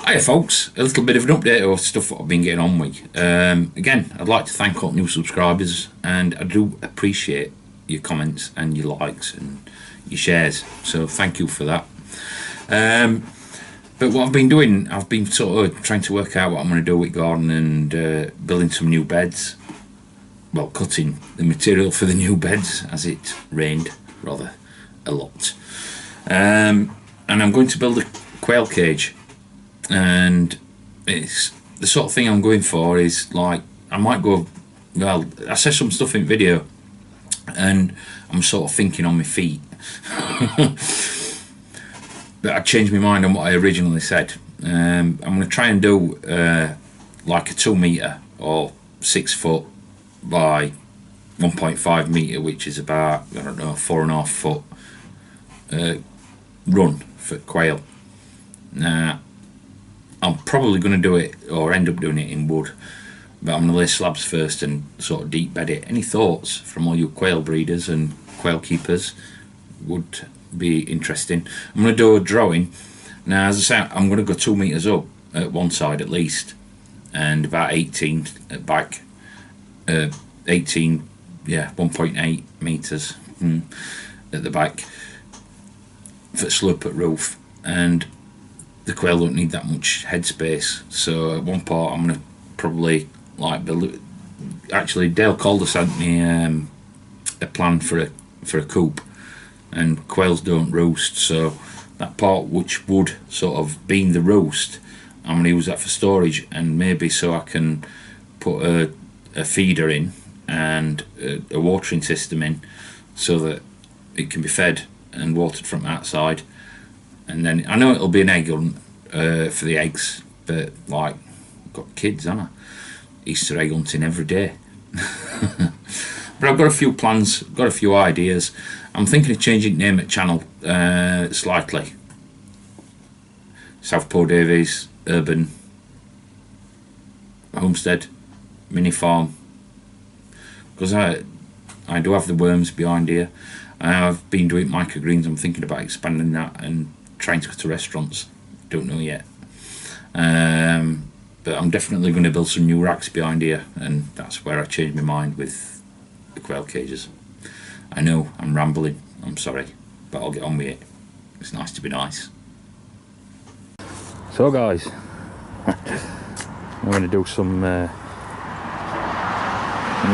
Hiya folks, a little bit of an update of stuff that I've been getting on with. Again, I'd like to thank all new subscribers, and I do appreciate your comments and your likes and your shares, so thank you for that. But what I've been doing, I've been sort of trying to work out what I'm going to do with garden and building some new beds. Well, cutting the material for the new beds as it rained rather a lot. And I'm going to build a quail cage. And it's the sort of thing I'm going for is like, I might go, well, I said some stuff in video and I'm sort of thinking on my feet. But I changed my mind on what I originally said. I'm going to try and do like a 2 metre or 6 foot by 1.5 metre, which is about, I don't know, 4.5 foot run for quail. Now, I'm probably going to do it, or end up doing it in wood, but I'm going to lay slabs first and sort of deep bed it. Any thoughts from all you quail breeders and quail keepers would be interesting. I'm going to do a drawing. Now, as I say, I'm going to go 2 metres up at one side at least, and about 18 at back. 18, yeah, 1.8 metres at the back for slope at roof, and the quail don't need that much headspace. So at one part I'm going to probably like build it. Actually, Dale Calder sent me a plan for a coop, and quails don't roost, so that part which would sort of be the roost, I'm going to use that for storage, and maybe so I can put a feeder in and a watering system in so that it can be fed and watered from outside. And then I know it'll be an egg hunt for the eggs, but like, I've got kids, haven't I? Easter egg hunting every day. But I've got a few plans, got a few ideas. I'm thinking of changing the name of the channel slightly. Southpaw Davey's Urban Homestead Mini Farm, because I do have the worms behind here. I've been doing microgreens. I'm thinking about expanding that and trying to go to restaurants. Don't know yet. But I'm definitely going to build some new racks behind here, and that's where I changed my mind with the quail cages. I know I'm rambling, I'm sorry, but I'll get on with it. It's nice to be nice. So guys, I'm going to do some am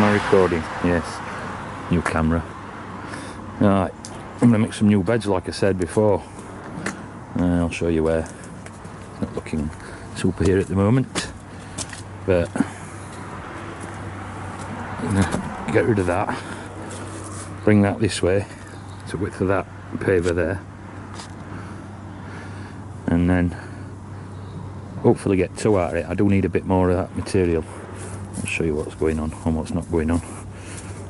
I recording? Yes, new camera. Right, I'm going to make some new beds like I said before. I'll show you where. It's not looking super here at the moment, but I'm going to get rid of that, bring that this way to the width of that paver there, and then hopefully get 2 out of it. I do need a bit more of that material. I'll show you what's going on and what's not going on.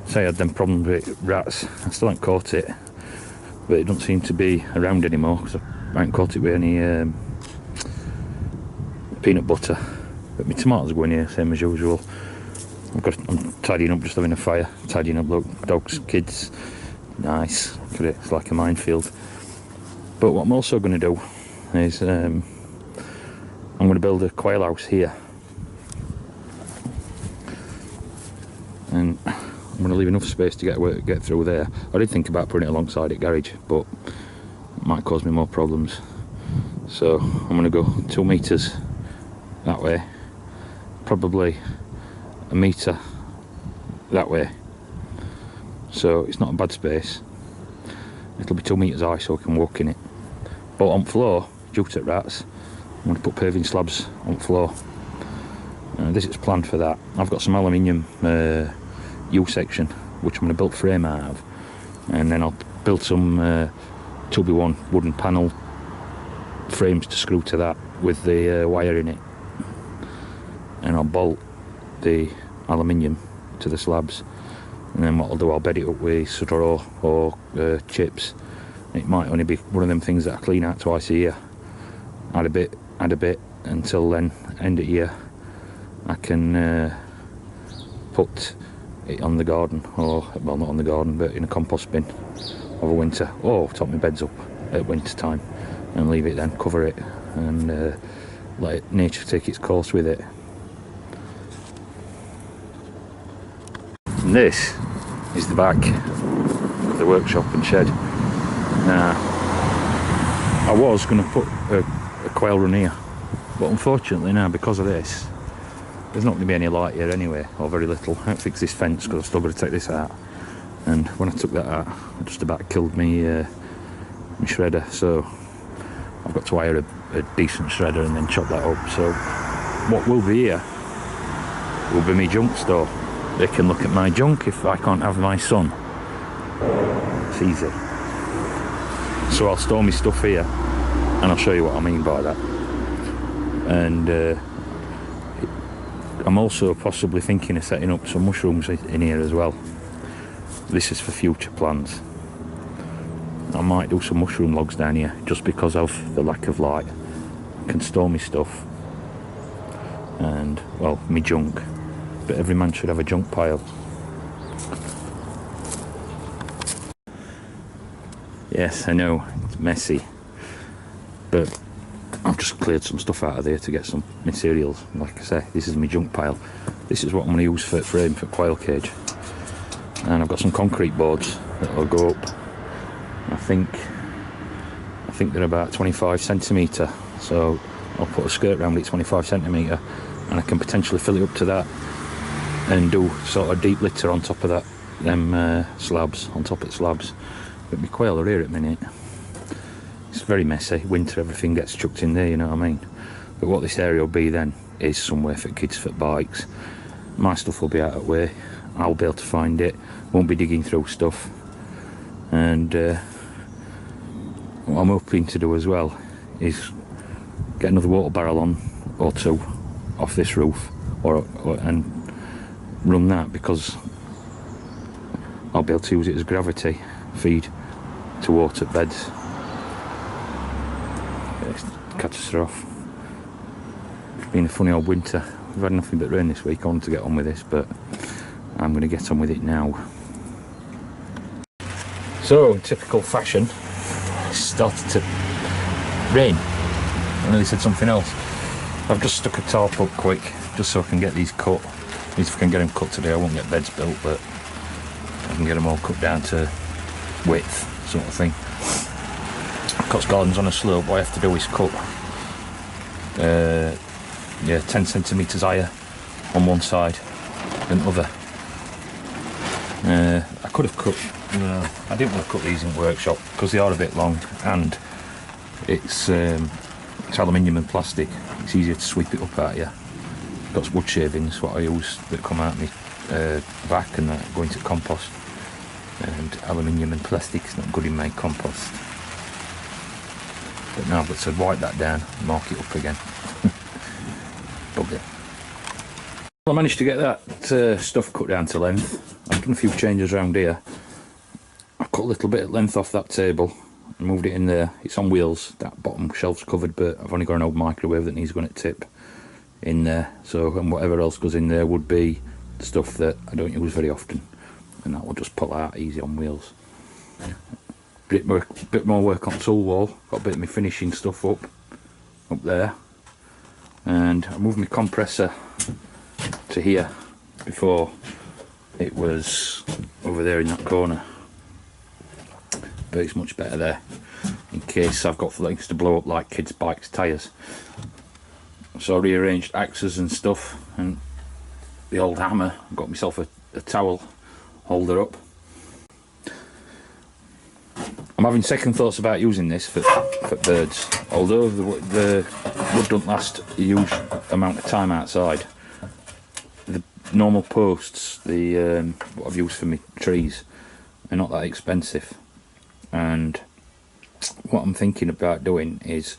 Say I had them problems with rats. I still haven't caught it, but it doesn't seem to be around anymore because I haven't caught it with any peanut butter. But my tomatoes are going here, same as usual. I'm tidying up, just having a fire, tidying up, look, dogs, kids. Nice, look at it, it's like a minefield. But what I'm also going to do is I'm going to build a quail house here, and I'm going to leave enough space to get through there. I did think about putting it alongside the garage, but it might cause me more problems. So I'm going to go 2 metres that way, probably 1 metre that way, so it's not a bad space. It'll be 2 metres high so I can walk in it. But on floor, due to rats, I'm going to put paving slabs on floor. This is planned for that. I've got some aluminium U-section which I'm going to build frame out of, and then I'll build some 2x1 wooden panel frames to screw to that with the wire in it, and I'll bolt the aluminium to the slabs, and then what I'll do, I'll bed it up with straw or chips. It might only be one of them things that I clean out twice a year. Add a bit until then, end of year I can put it on the garden, or well, not on the garden but in a compost bin over winter, or top my beds up at winter time and leave it, then cover it and let nature take its course with it. And this is the back of the workshop and shed. Now, I was going to put a quail run here, but unfortunately now, because of this, there's not going to be any light here anyway, or very little. I haven't fixed this fence because I've still got to take this out. And when I took that out, it just about killed me, my shredder. So I've got to hire a decent shredder and then chop that up. So what will be here will be my junk store. They can look at my junk if I can't have my son. It's easy. So I'll store my stuff here, and I'll show you what I mean by that. And I'm also possibly thinking of setting up some mushrooms in here as well. This is for future plans. I might do some mushroom logs down here just because of the lack of light. I can store my stuff and, well, my junk. But every man should have a junk pile. Yes, I know, it's messy, but I've just cleared some stuff out of there to get some materials. Like I say, this is my junk pile. This is what I'm going to use for frame for quail cage. And I've got some concrete boards that will go up. I think they're about 25 centimetre. So I'll put a skirt around it 25 centimetre, and I can potentially fill it up to that and do sort of deep litter on top of that, them slabs, on top of slabs. But my quail are here at the minute. It's very messy. Winter, everything gets chucked in there, you know what I mean? But what this area will be then is somewhere for kids, for bikes. My stuff will be out of the way. I'll be able to find it. Won't be digging through stuff. And what I'm hoping to do as well is get another water barrel on or two off this roof, and run that, because I'll be able to use it as gravity feed to water beds. It's catastrophe. It's been a funny old winter. We've had nothing but rain this week. I wanted to get on with this, but I'm going to get on with it now. So, in typical fashion, it started to rain. I nearly said something else. I've just stuck a tarp up quick, just so I can get these cut. At least if I can get them cut today, I won't get beds built, but I can get them all cut down to width, sort of thing. Cot's garden's on a slope. What I have to do is cut 10 centimetres higher on one side than other. I could have cut, no, I didn't want to cut these in workshop because they are a bit long, and it's aluminium and plastic. It's easier to sweep it up at you. Got wood shavings, what I use, that come out of my back and that go into compost. And aluminium and plastic is not good in my compost. But now I've got to wipe that down and mark it up again. Bugger. Well, I managed to get that stuff cut down to length. I've done a few changes around here. I've cut a little bit of length off that table and moved it in there. It's on wheels, that bottom shelf's covered, but I've only got an old microwave that needs going at tip in there. So, and whatever else goes in there would be stuff that I don't use very often, and that will just pull out easy on wheels. Bit more work on tool wall. Got a bit of my finishing stuff up there, and I moved my compressor to here. Before it was over there in that corner, but it's much better there in case I've got things to blow up like kids' bikes' tyres. So I rearranged axes and stuff, and the old hammer. Got myself a towel holder up. I'm having second thoughts about using this for birds. Although the wood don't last a huge amount of time outside, the normal posts, what I've used for my trees, are not that expensive. And what I'm thinking about doing is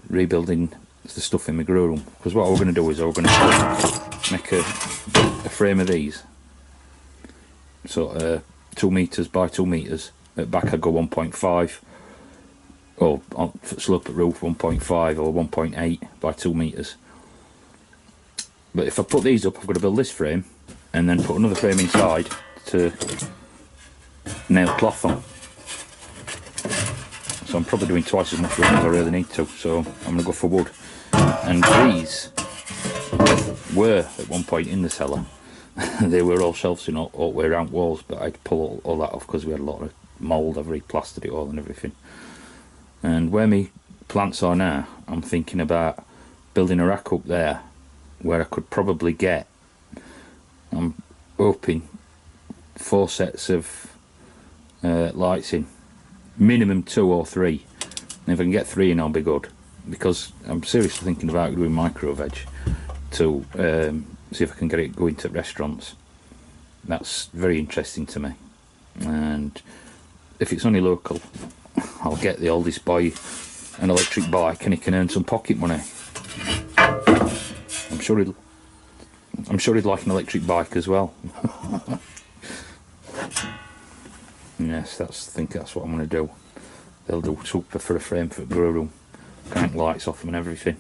rebuilding the stuff in my grow room. Because what we're going to do is we're going to make a frame of these, sort 2 metres by 2 metres. At back I go 1.5, or on slope at roof 1.5 or 1.8 by 2 metres. But if I put these up, I've got to build this frame and then put another frame inside to nail cloth on. So I'm probably doing twice as much work as I really need to, so I'm going to go for wood. And these were at one point in the cellar. They were all shelves in all the way around walls, but I had to pull all that off because we had a lot of mould. I've re-plastered it all and everything. And where my plants are now, I'm thinking about building a rack up there where I could probably get, I'm hoping, 4 sets of lights in, minimum 2 or 3. And if I can get 3 in, I'll be good, because I'm seriously thinking about doing micro veg to see if I can get it going to restaurants. That's very interesting to me, and if it's only local, I'll get the oldest boy an electric bike and he can earn some pocket money. I'm sure he'd like an electric bike as well. Yes, I think that's what I'm going to do. They'll do super for a frame for a grow room, hang lights off them and everything.